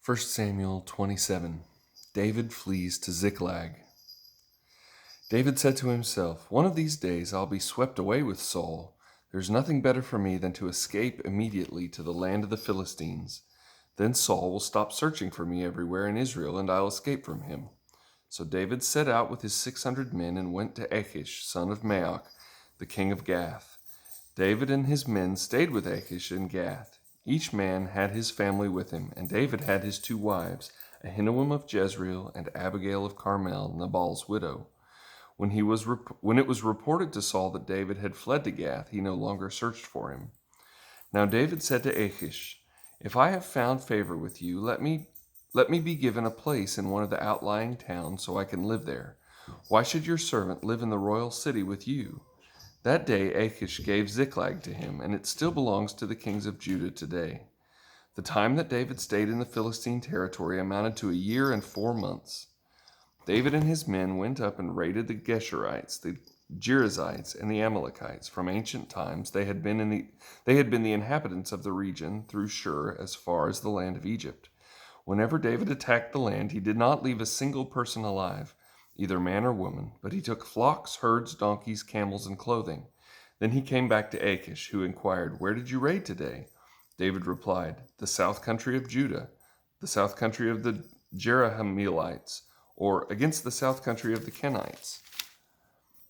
1 Samuel 27. David flees to Ziklag. David said to himself, "One of these days I'll be swept away with Saul. There's nothing better for me than to escape immediately to the land of the Philistines. Then Saul will stop searching for me everywhere in Israel, and I'll escape from him." So David set out with his 600 men and went to Achish, son of Maoch, the king of Gath. David and his men stayed with Achish in Gath. Each man had his family with him, and David had his 2 wives, Ahinoam of Jezreel and Abigail of Carmel, Nabal's widow. When it was reported to Saul that David had fled to Gath, he no longer searched for him. Now David said to Achish, "If I have found favor with you, let me be given a place in one of the outlying towns so I can live there. Why should your servant live in the royal city with you?" That day Achish gave Ziklag to him, and it still belongs to the kings of Judah today. The time that David stayed in the Philistine territory amounted to 1 year and 4 months. David and his men went up and raided the Geshurites, the Girzites, and the Amalekites. From ancient times they had been the inhabitants of the region through Shur as far as the land of Egypt. Whenever David attacked the land, he did not leave a single person alive, either man or woman, but he took flocks, herds, donkeys, camels, and clothing. Then he came back to Achish, who inquired, "Where did you raid today?" David replied, "The south country of Judah, the south country of the Jerahmeelites, or against the south country of the Kenites."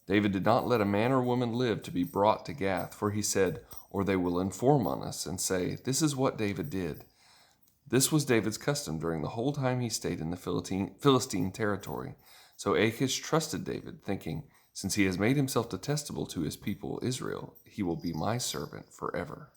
David did not let a man or woman live to be brought to Gath, for he said, "Or they will inform on us and say, 'This is what David did.'" This was David's custom during the whole time he stayed in the Philistine territory. So Achish trusted David, thinking, "Since he has made himself detestable to his people Israel, he will be my servant forever."